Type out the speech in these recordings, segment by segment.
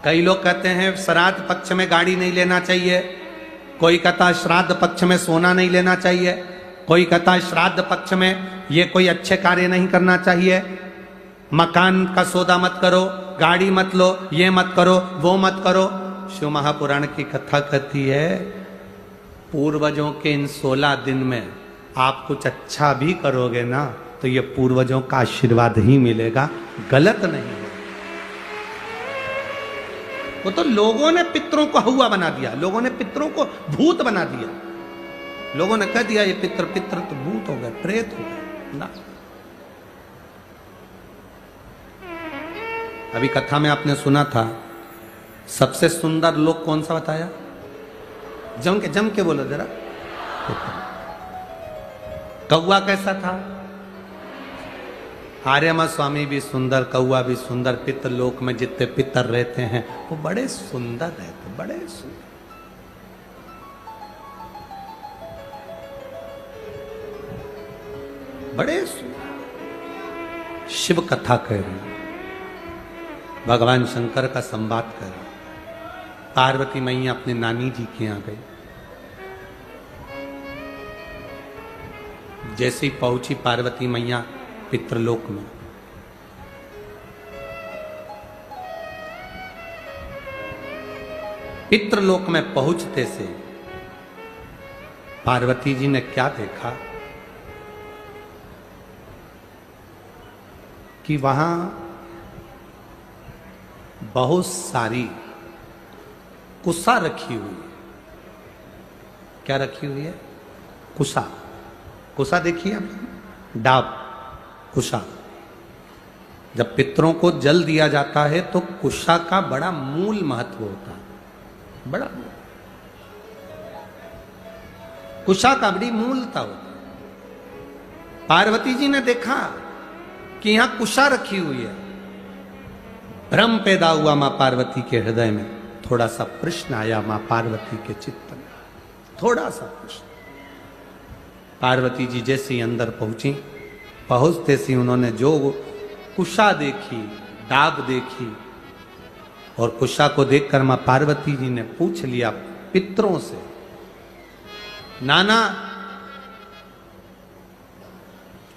कई लोग कहते हैं श्राद्ध पक्ष में गाड़ी नहीं लेना चाहिए, कोई कहता है श्राद्ध पक्ष में सोना नहीं लेना चाहिए, कोई कहता है श्राद्ध पक्ष में ये कोई अच्छे कार्य नहीं करना चाहिए, मकान का सौदा मत करो, गाड़ी मत लो, ये मत करो, वो मत करो। शिव महापुराण की कथा कहती है पूर्वजों के इन 16 दिन में आप कुछ अच्छा भी करोगे ना तो ये पूर्वजों का आशीर्वाद ही मिलेगा, गलत नहीं है। वो तो लोगों ने पितरों को हवा बना दिया, लोगों ने पितरों को भूत बना दिया, लोगों ने कह दिया ये पितर तो भूत हो गए, प्रेत हो गए ना। अभी कथा में आपने सुना था सबसे सुंदर लोक कौन सा बताया? जम के बोलो जरा। कौवा कैसा था? आर्यमा स्वामी भी सुंदर, कौवा भी सुंदर, पितर लोक में जितने पितर रहते हैं वो बड़े सुंदर रहते, बड़े सुंदर। बड़े सुंदर। शिव कथा कह रही, भगवान शंकर का संवाद कर रही। पार्वती मैया अपने नानी जी के यहां गई, जैसे ही पहुंची पार्वती मैया पितृलोक में, पितृलोक में पहुंचते से पार्वती जी ने क्या देखा कि वहां बहुत सारी कुसा रखी हुई है। क्या रखी हुई है? कुसा। कुसा देखिए आप, डाब, कुशा। जब पितरों को जल दिया जाता है तो कुशा का बड़ा मूल महत्व होता है, बड़ा कुशा का बड़ी मूलता होती है। पार्वती जी ने देखा कि यहां कुशा रखी हुई है, भ्रम पैदा हुआ मां पार्वती के हृदय में, थोड़ा सा प्रश्न आया मां पार्वती के चित्त में, थोड़ा सा प्रश्न। पार्वती जी जैसे ही अंदर पहुंची, पहुंचते सी उन्होंने जो कुशा देखी, डाब देखी, और कुशा को देखकर मां पार्वती जी ने पूछ लिया पितरों से, नाना,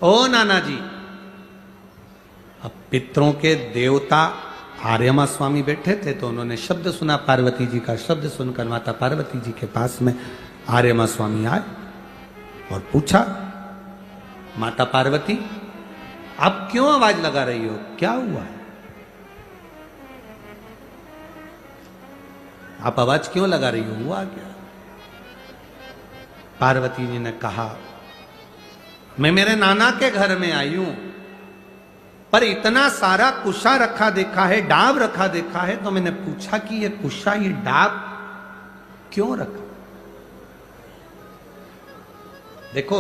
ओ नाना जी। अब पितरों के देवता आर्यमा स्वामी बैठे थे तो उन्होंने शब्द सुना पार्वती जी का। शब्द सुनकर माता पार्वती जी के पास में आर्यमा स्वामी आए और पूछा, माता पार्वती आप क्यों आवाज लगा रही हो, क्या हुआ है? आप आवाज क्यों लगा रही हो, हुआ क्या? पार्वती जी ने कहा, मैं मेरे नाना के घर में आई हूं, पर इतना सारा कुशा रखा देखा है, डाब रखा देखा है, तो मैंने पूछा कि ये कुशा, ये डाब क्यों रखा? देखो,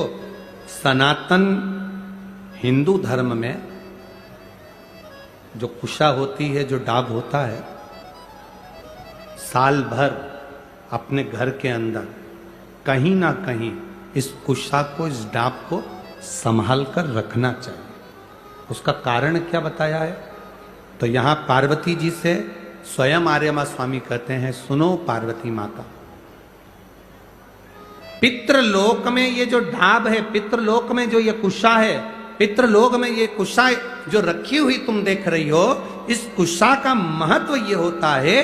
सनातन हिंदू धर्म में जो कुशा होती है, जो डाब होता है, साल भर अपने घर के अंदर कहीं ना कहीं इस कुशा को, इस डाब को संभाल कर रखना चाहिए। उसका कारण क्या बताया है? तो यहां पार्वती जी से स्वयं आर्यमा स्वामी कहते हैं, सुनो पार्वती माता, पितृलोक में ये जो ढाब है, पितृलोक में जो ये कुशा है, पितृलोक में ये कुशा जो रखी हुई तुम देख रही हो, इस कुशा का महत्व ये होता है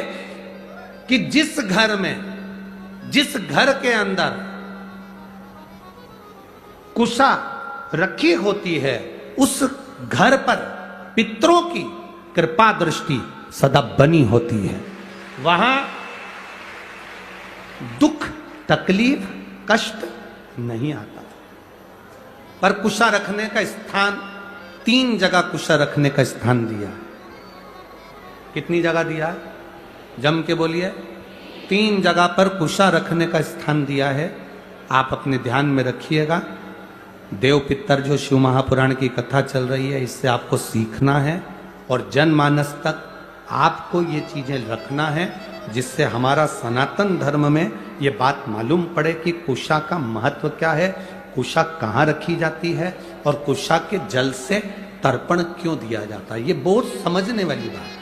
कि जिस घर में, जिस घर के अंदर कुशा रखी होती है, उस घर पर पितरों की कृपा दृष्टि सदा बनी होती है। वहां दुख, तकलीफ, कष्ट नहीं आता। पर कुशा रखने का स्थान, 3 जगह कुशा रखने का स्थान दिया। कितनी जगह दिया? जम के बोलिए। 3 जगह पर कुशा रखने का स्थान दिया है। आप अपने ध्यान में रखिएगा। देव पितर जो शिव महापुराण की कथा चल रही है, इससे आपको सीखना है और जनमानस तक आपको ये चीजें रखना है, जिससे हमारा सनातन धर्म में ये बात मालूम पड़े कि कुशा का महत्व क्या है, कुशा कहाँ रखी जाती है और कुशा के जल से तर्पण क्यों दिया जाता है। ये बहुत समझने वाली बात है।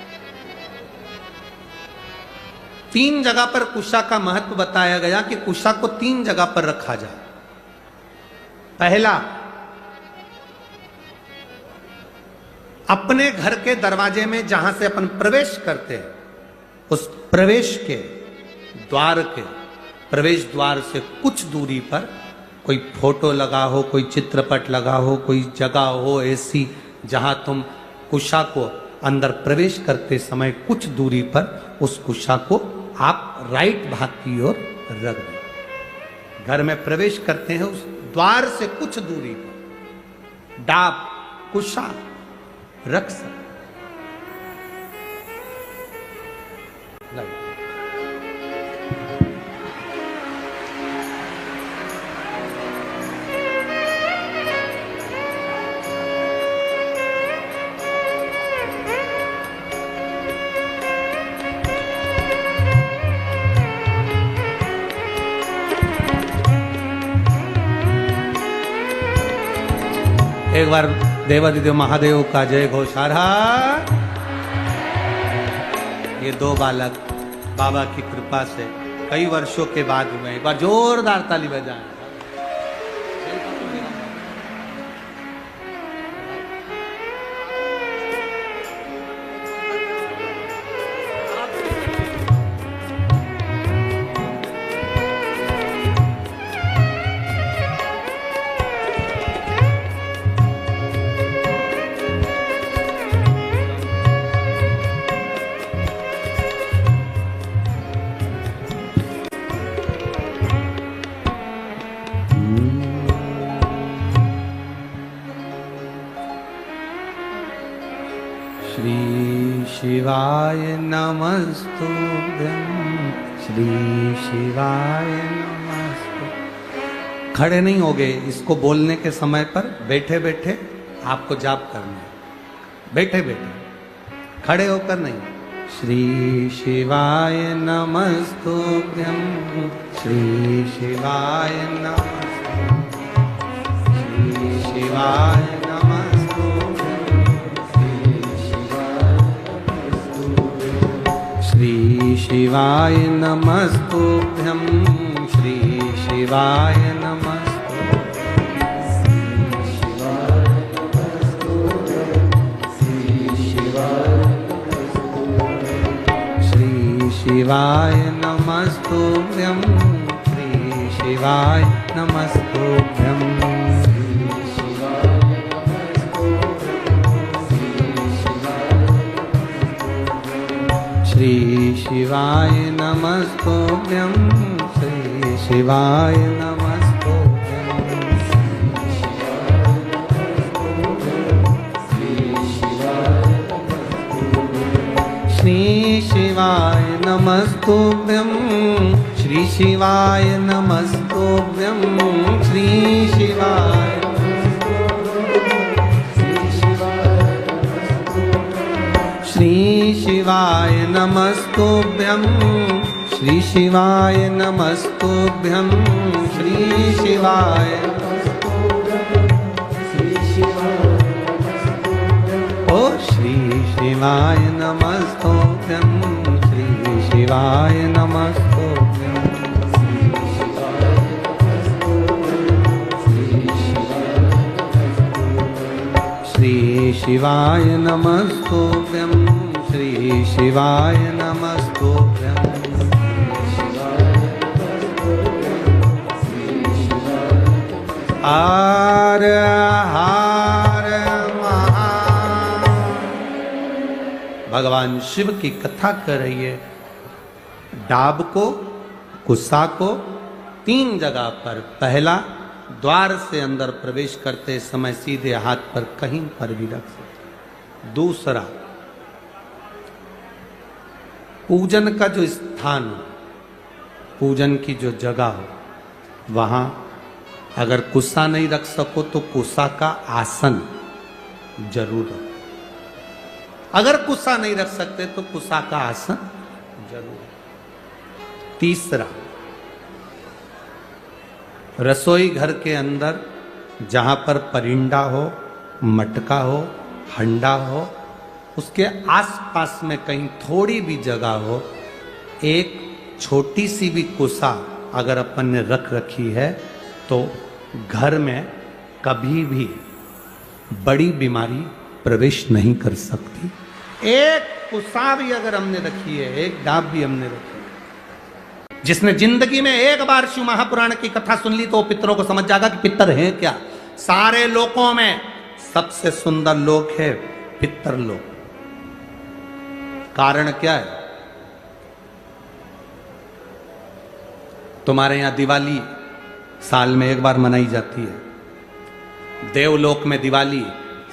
3 जगह पर कुशा का महत्व बताया गया कि कुशा को 3 जगह पर रखा जाए। पहला, अपने घर के दरवाजे में जहां से अपन प्रवेश करते हैं, उस प्रवेश के द्वार के प्रवेश द्वार से कुछ दूरी पर कोई फोटो लगा हो, कोई चित्रपट लगा हो, कोई जगह हो ऐसी जहां तुम कुशा को अंदर प्रवेश करते समय कुछ दूरी पर उस कुशा को आप राइट भाग की ओर रख दें। घर में प्रवेश करते हैं, उस द्वार से कुछ दूरी पर डाब कुशा रख सकते। एक बार देवादिदेव महादेव का जय घोषारा। ये 2 बालक बाबा की कृपा से कई वर्षों के बाद हुए। एक बार जोरदार ताली बजाएं। शिवाय नमस्तुभ्यं, श्री शिवाय नमस्तु। खड़े नहीं होगे, इसको बोलने के समय पर बैठे बैठे आपको जाप करना है। बैठे बैठे, खड़े होकर नहीं। श्री शिवाय नमस्तुभ्यं, श्री शिवाय नमस्तु, श्री शिवाय श्री शिवाय नमस्तुभ्यं, श्री शिवाय नमस्तु, श्री शिवाय नमस्तुभ्यं, श्री शिवाय नमस्तुभ्यं, श्री शिवाय नमस्तुभ्यं, श्री शिवाय नमस्तुभ्यं, श्री शिवाय नमस्तुभ्यं, श्री शिवाय नमस्तुभ्यं, श्री शिवाय श्री शिवाय नमस्तुभ्यं, श्री शिवाय नमस्तुभ्यं, श्री शिवाय ओ श्री शिवाय नमस्तुभ्यं, श्री शिवाय नमस्तुभ्यं, श्री शिवाय नमस्तुभ्यं, श्री शिवाय नमस्तुभ्यं, हर हर महादेव। भगवान शिव की कथा कर रही है। डाब को, कुशा को 3 जगह पर, पहला द्वार से अंदर प्रवेश करते समय सीधे हाथ पर कहीं पर भी रख सकते। दूसरा, पूजन का जो स्थान हो, पूजन की जो जगह हो, वहां अगर कुशा नहीं रख सको तो कुशा का आसन जरूर रखो। अगर कुशा नहीं रख सकते तो कुशा का आसन जरूर। तीसरा, रसोई घर के अंदर जहां पर परिंदा हो, मटका हो, हंडा हो, उसके आसपास में कहीं थोड़ी भी जगह हो, एक छोटी सी भी कुसा अगर अपन ने रख रखी है तो घर में कभी भी बड़ी बीमारी प्रवेश नहीं कर सकती। एक कुसा भी अगर हमने रखी है, एक डाब भी हमने रखी है, जिसने जिंदगी में एक बार शिव महापुराण की कथा सुन ली तो पितरों को समझ जाएगा कि पितर हैं क्या। सारे लोकों में सबसे सुंदर लोक है पितर लोक। कारण क्या है? तुम्हारे यहां दिवाली साल में एक बार मनाई जाती है, देवलोक में दिवाली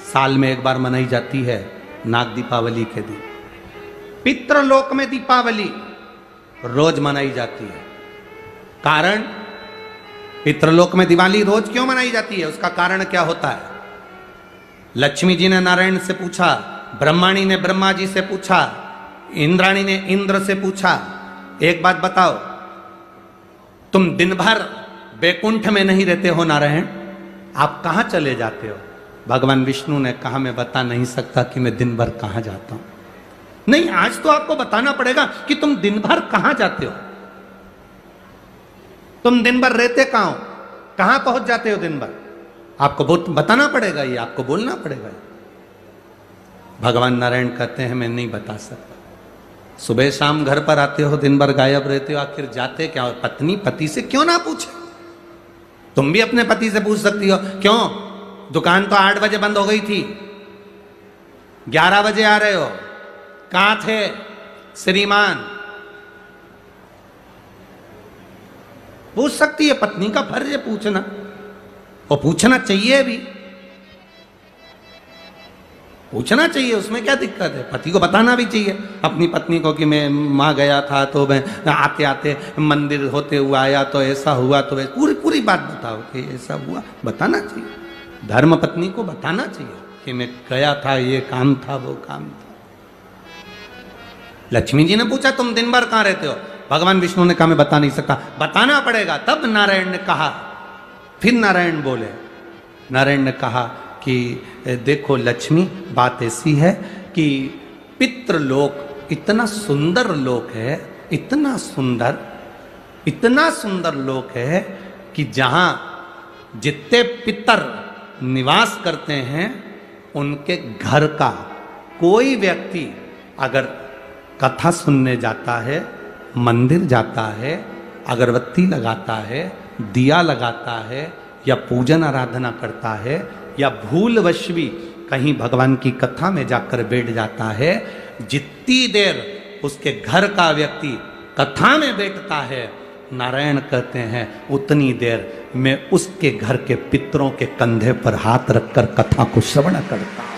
साल में एक बार मनाई जाती है, नाग दीपावली के दिन। पितृलोक में दीपावली रोज मनाई जाती है। कारण, पितृलोक में दिवाली रोज क्यों मनाई जाती है, उसका कारण क्या होता है? लक्ष्मी जी ने नारायण से पूछा, ब्रह्माणी ने ब्रह्मा जी से पूछा, इंद्राणी ने इंद्र से पूछा, एक बात बताओ, तुम दिन भर बैकुंठ में नहीं रहते हो नारायण, आप कहां चले जाते हो? भगवान विष्णु ने कहा, मैं बता नहीं सकता कि मैं दिन भर कहां जाता हूं। नहीं, आज तो आपको बताना पड़ेगा कि तुम दिन भर कहां जाते हो, तुम दिन भर रहते कहां हो, कहां पहुंच जाते हो दिन भर, आपको बताना पड़ेगा, ये आपको बोलना पड़ेगा। भगवान नारायण कहते हैं, मैं नहीं बता सकता। सुबह शाम घर पर आते हो, दिन भर गायब रहते हो, आखिर जाते क्या हो? पत्नी पति से क्यों ना पूछे? तुम भी अपने पति से पूछ सकती हो, क्यों दुकान तो 8 बजे बंद हो गई थी, 11 बजे आ रहे हो, कहां थे श्रीमान? पूछ सकती है, पत्नी का फर्ज है पूछना, और पूछना चाहिए भी, पूछना चाहिए, उसमें क्या दिक्कत है? पति को बताना भी चाहिए अपनी पत्नी को कि मैं वहां गया था तो मैं आते आते मंदिर होते हुआ आया तो ऐसा हुआ, तो पूरी पूरी बात बताओ कि ऐसा हुआ, बताना चाहिए। धर्म पत्नी को बताना चाहिए कि मैं गया था, ये काम था, वो काम था। लक्ष्मी जी ने पूछा, तुम दिन भर कहां रहते हो? भगवान विष्णु ने कहा, मैं बता नहीं सकता, बताना पड़ेगा। तब नारायण ने कहा, फिर नारायण बोले, नारायण ने कहा कि देखो लक्ष्मी, बात ऐसी है कि पितृलोक इतना सुंदर लोक है, इतना सुंदर लोक है कि जहां जितने पितर निवास करते हैं उनके घर का कोई व्यक्ति अगर कथा सुनने जाता है, मंदिर जाता है, अगरबत्ती लगाता है, दिया लगाता है, या पूजन आराधना करता है, या भूलवश भी कहीं भगवान की कथा में जाकर बैठ जाता है, जितनी देर उसके घर का व्यक्ति कथा में बैठता है, नारायण कहते हैं उतनी देर मैं उसके घर के पितरों के कंधे पर हाथ रखकर कथा को श्रवण करता हूं।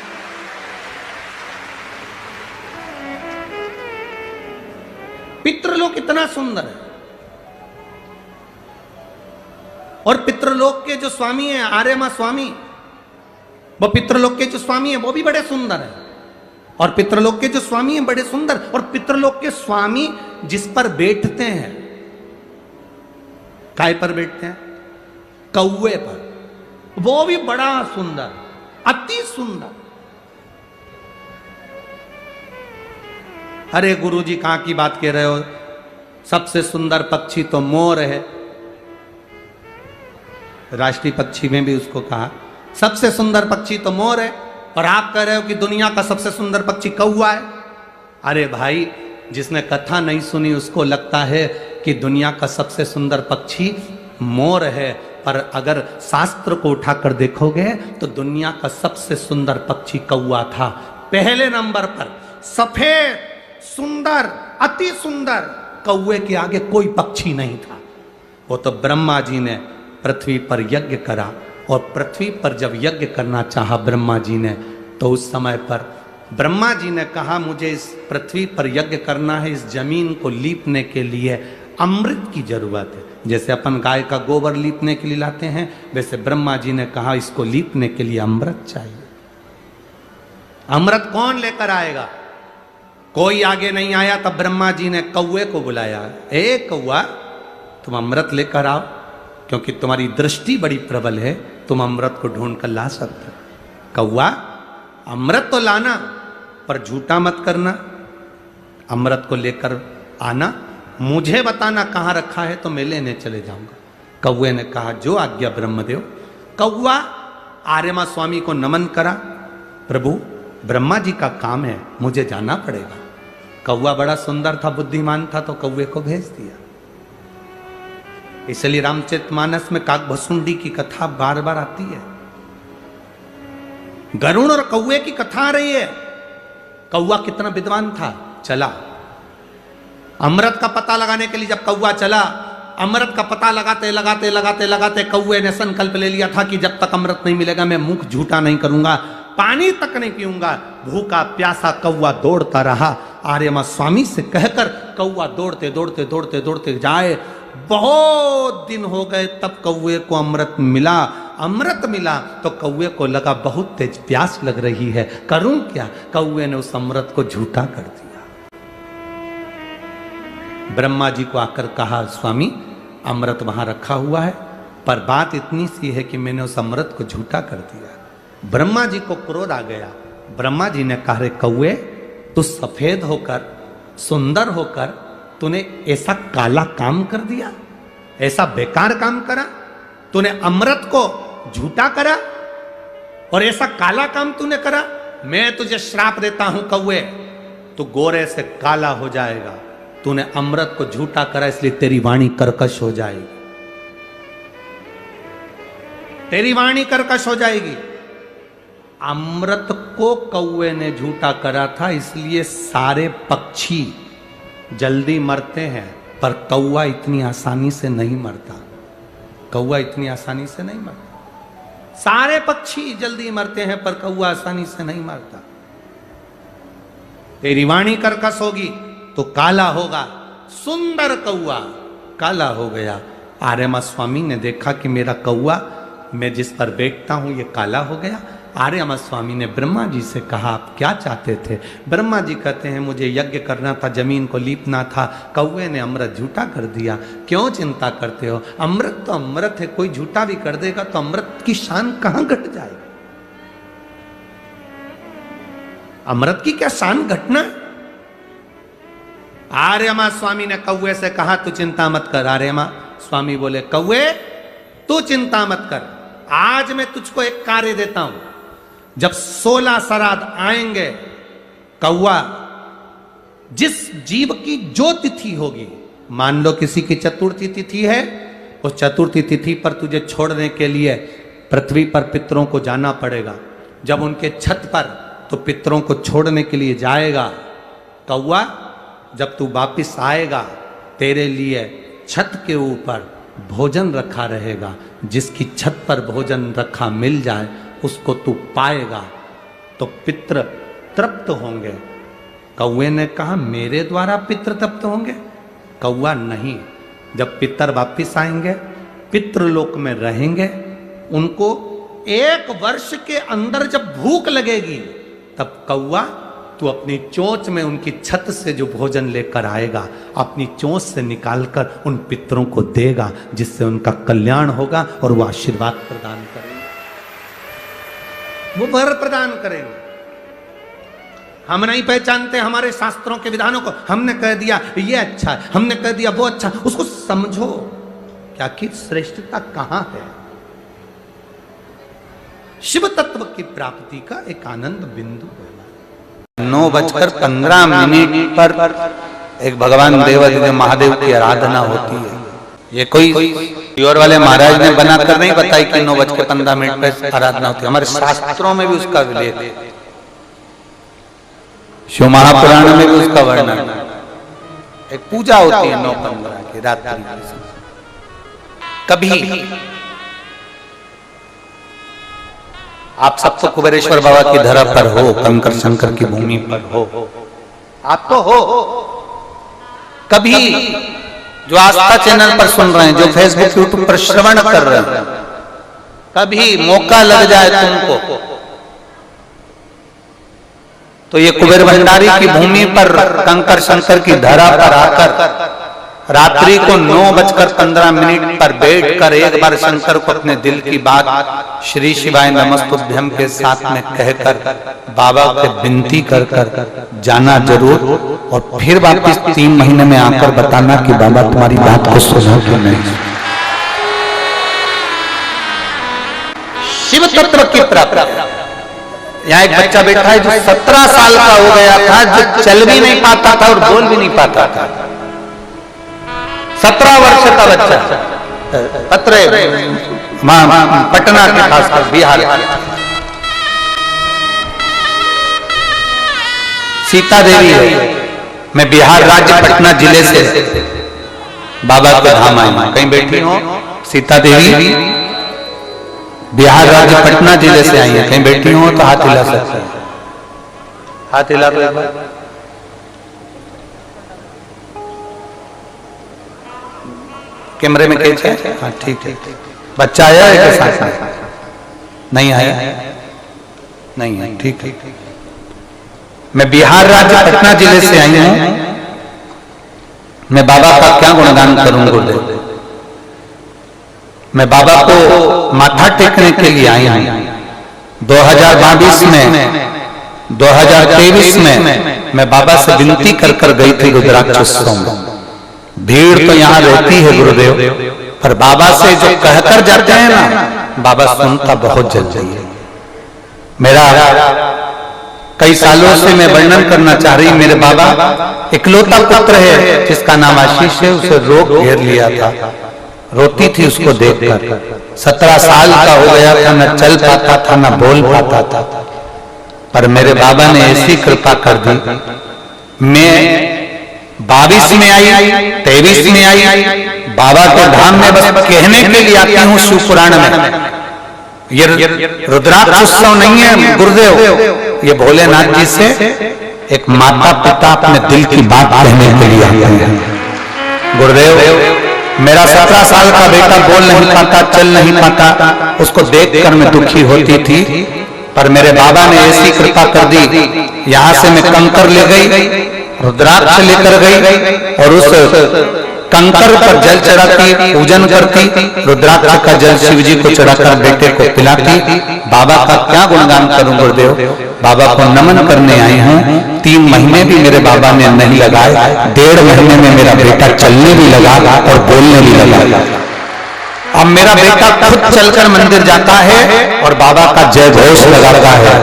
पितृलोक इतना सुंदर है, और पितृलोक के जो स्वामी हैं, आर्यमा स्वामी, वो पितृलोक के जो स्वामी हैं वो भी बड़े सुंदर हैं, और पितृलोक के जो स्वामी हैं बड़े सुंदर, और पितृलोक के स्वामी जिस पर बैठते हैं, काय पर बैठते हैं? कौवे पर, वो भी बड़ा सुंदर, अति सुंदर। अरे गुरुजी कहां की बात कह रहे हो, सबसे सुंदर पक्षी तो मोर है, राष्ट्रीय पक्षी में भी उसको कहा सबसे सुंदर पक्षी तो मोर है, और आप कह रहे हो कि दुनिया का सबसे सुंदर पक्षी कौवा है। अरे भाई, जिसने कथा नहीं सुनी उसको लगता है कि दुनिया का सबसे सुंदर पक्षी मोर है, पर अगर शास्त्र को उठाकर देखोगे तो दुनिया का सबसे सुंदर पक्षी कौवा था। पहले नंबर पर सफेद सुंदर, अति सुंदर, कौवे के आगे कोई पक्षी नहीं था। वो तो ब्रह्मा जी ने पृथ्वी पर यज्ञ करा, और पृथ्वी पर जब यज्ञ करना चाहा ब्रह्मा जी ने, तो उस समय पर ब्रह्मा जी ने कहा, मुझे इस पृथ्वी पर यज्ञ करना है, इस जमीन को लीपने के लिए अमृत की जरूरत है। जैसे अपन गाय का गोबर लीपने के लिए लाते हैं, वैसे ब्रह्मा जी ने कहा इसको लीपने के लिए अमृत चाहिए। अमृत कौन लेकर आएगा? कोई आगे नहीं आया, तब ब्रह्मा जी ने कौवे को बुलाया, ए कौवा, तुम अमृत लेकर आओ, क्योंकि तुम्हारी दृष्टि बड़ी प्रबल है, तुम अमृत को ढूंढ कर ला सकते हो। कौवा, अमृत तो लाना, पर झूठा मत करना, अमृत को लेकर आना, मुझे बताना कहाँ रखा है तो मैं लेने चले जाऊंगा। कौवे ने कहा जो आज्ञा ब्रह्मदेव। कौवा आर्यमा स्वामी को नमन करा, प्रभु ब्रह्मा जी का काम है, मुझे जाना पड़ेगा। कौवा बड़ा सुंदर था, बुद्धिमान था, तो कौवे को भेज दिया। इसलिए रामचरितमानस में काकभसुंडी की कथा बार बार आती है। गरुड़ और कौवे की कथा आ रही है। कौवा कितना विद्वान था, चला अमृत का पता लगाने के लिए। जब कौवा चला, अमृत का पता लगाते लगाते लगाते लगाते कौवे ने संकल्प ले लिया था कि जब तक अमृत नहीं मिलेगा मैं मुख झूठा नहीं करूंगा, पानी तक नहीं पीऊंगा। भूखा प्यासा कौवा दौड़ता रहा। आर्यमा स्वामी से कहकर कौवा दौड़ते दौड़ते दौड़ते दौड़ते जाए। बहुत दिन हो गए, तब कौवे को अमृत मिला। अमृत मिला तो कौवे को लगा बहुत तेज प्यास लग रही है, करूं क्या। कौवे ने उस अमृत को झूठा कर दिया। ब्रह्मा जी को आकर कहा, स्वामी अमृत वहां रखा हुआ है, पर बात इतनी सी है कि मैंने उस अमृत को झूठा कर दिया। ब्रह्मा जी को क्रोध आ गया। ब्रह्मा जी ने कहा, रे कौवे, तू सफेद होकर सुंदर होकर तूने ऐसा काला काम कर दिया, ऐसा बेकार काम करा, तूने अमृत को झूठा करा और ऐसा काला काम तूने करा। मैं तुझे श्राप देता हूं कौवे, तू गोरे से काला हो जाएगा। तूने अमृत को झूठा करा, इसलिए तेरी वाणी कर्कश हो जाएगी, तेरी वाणी कर्कश हो जाएगी। अमृत को कौवे ने झूठा करा था, इसलिए सारे पक्षी जल्दी मरते हैं, पर कौवा इतनी आसानी से नहीं मरता। कौवा इतनी आसानी से नहीं मरता। सारे पक्षी जल्दी मरते हैं, पर कौवा आसानी से नहीं मरता। तेरी वाणी कर्कश होगी तो काला होगा। सुंदर कौवा काला हो गया। आर्यमा स्वामी ने देखा कि मेरा कौवा, मैं जिस पर बैठता हूं, ये काला हो गया। आर्यमा स्वामी ने ब्रह्मा जी से कहा, आप क्या चाहते थे। ब्रह्मा जी कहते हैं, मुझे यज्ञ करना था, जमीन को लीपना था, कौवे ने अमृत झूठा कर दिया। क्यों चिंता करते हो, अमृत तो अमृत है, कोई झूठा भी कर देगा तो अमृत की शान कहां घट जाएगी। अमृत की क्या शान घटना। आर्यमा स्वामी ने कौवे से कहा, तू चिंता मत कर। आर्यमा स्वामी बोले, कौवे तू चिंता मत कर, आज मैं तुझको एक कार्य देता हूं। जब 16 श्राद्ध आएंगे, कौवा जिस जीव की जो तिथि होगी, मान लो किसी की चतुर्थी तिथि है, उस चतुर्थी तिथि पर तुझे छोड़ने के लिए पृथ्वी पर पितरों को जाना पड़ेगा। जब उनके छत पर तो पितरों को छोड़ने के लिए जाएगा, कौवा जब तू वापिस आएगा, तेरे लिए छत के ऊपर भोजन रखा रहेगा। जिसकी छत पर भोजन रखा मिल जाए, उसको तू पाएगा तो पितृ तृप्त होंगे। कौवे ने कहा, मेरे द्वारा पितृ तृप्त होंगे। कौवा नहीं, जब पितर वापिस आएंगे, पितृलोक में रहेंगे, उनको 1 वर्ष के अंदर जब भूख लगेगी, तब कौवा तू अपनी चोंच में उनकी छत से जो भोजन लेकर आएगा, अपनी चोंच से निकालकर उन पितरों को देगा, जिससे उनका कल्याण होगा और वो आशीर्वाद प्रदान करेंगे, वो वर प्रदान करेंगे। हम नहीं पहचानते हमारे शास्त्रों के विधानों को, हमने कह दिया ये अच्छा है, हमने कह दिया वो अच्छा। उसको समझो क्या कि श्रेष्ठता कहां है। शिव तत्व की प्राप्ति का एक आनंद बिंदु है। 9:15 पर एक भगवान देवादिदेव महादेव की आराधना होती है। ये कोई प्योर वाले महाराज ने बनाकर नहीं बताई कि 9:15 पर आराधना होती है। हमारे शास्त्रों में भी उसका उल्लेख है, शिव महापुराण में भी उसका वर्णन है। एक पूजा होती है 9:15 की रात्रि। कभी आप सब तो कुबेरेश्वर बाबा की धरा पर हो, कंकर शंकर की भूमि पर हो, आप तो हो। कभी जो आस्था चैनल पर सुन रहे हैं, जो फेसबुक यूट्यूब पर श्रवण कर रहे हैं, कभी मौका लग जाए तुमको तो ये कुबेर भंडारी की भूमि पर कंकर शंकर की धरा पर आकर रात्रि को 9:15 पर बैठकर एक बार शंकर को अपने दिल की बात श्री शिवाय नमस्तुभ्यम के साथ में कहकर बाबा से विनती कर जाना जरूर और फिर वापस 3 महीने में आकर बताना कि बाबा तुम्हारी बात को सुना कि नहीं। शिव तत्व की प्राप्ति। यहाँ एक बच्चा बैठा है जो 17 साल का हो गया था, जो चल भी नहीं पाता था और बोल भी नहीं पाता था। 17 वर्ष का बच्चा, पत्र पटना के पास बिहार, सीता देवी है। मैं बिहार राज्य पटना जिले से बाबा के धाम आई हूं। कहीं बैठी हो? सीता देवी बिहार राज्य पटना जिले से आई है। कहीं बैठी हो तो हाथ हिला सकते हैं। हाथ हिला दो एक बार। कैमरे में कैच है? हाँ ठीक है। बच्चा आया है के साथ? नहीं आया? नहीं है, ठीक है। मैं बिहार राज्य पटना जिले से आई हूं। मैं बाबा का क्या गुणगान करूं गुरुदेव। मैं बाबा को माथा टेकने के लिए आई हूं। 2022 में 2023 में मैं बाबा से विनती कर गई थी रुद्राक्ष उत्सव में। भीड़ तो यहाँ रहती है गुरुदेव, पर बाबा से जो कहकर जाते हैं ना, बाबा सुनता बहुत जल्दी है। मेरा कई सालों से मैं वर्णन करना चाह रही, मेरे बाबा इकलौता पुत्र है जिसका नाम आशीष है। उसे रोग घेर लिया था, रोती थी उसको देखकर। 17 साल का हो गया था, न चल पाता था न बोल पाता था, पर मेरे बाबा ने ऐसी कृपा कर दी। मैं 22 में आई, 23 में आई, बाबा के धाम में बस कहने के लिए आती हूँ। शिव पुराण में ये रुद्राक्ष उत्सव नहीं है गुरुदेव, ये भोलेनाथ जी से एक माता पिता अपने दिल की बात कहने के लिए आते हैं। गुरुदेव, मेरा 17 साल का बेटा बोल नहीं पाता, चल नहीं पाता, उसको देखकर मैं दुखी होती थी, पर मेरे बाबा ने ऐसी कृपा कर दी। यहाँ से मैं कंकर ले गई, रुद्राक्ष लेकर गई और उस कंकर पर जल चढ़ाती, पूजन करती, रुद्राक्ष का जल शिव जी को चढ़ाकर बेटे को पिलाती। बाबा का क्या गुणगान करूं गुरुदेव। बाबा को नमन करने आई हूं। 3 महीने भी मेरे बाबा ने नहीं लगाए, 1.5 महीने में मेरा बेटा चलने भी लगा और बोलने भी लगा। अब मेरा बेटा खुद चलकर मंदिर जाता है और बाबा का जय घोष लगाता है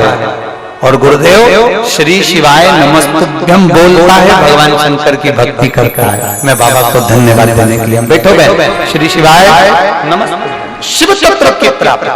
और गुरुदेव श्री शिवाय नमस्तुभ्यम बोलता है, भगवान शंकर की भक्ति करता है। मैं बाबा को धन्यवाद देने के लिए बैठो। श्री शिवाय नमस्तुभ्यम। शिव तत्व की प्राप्ति।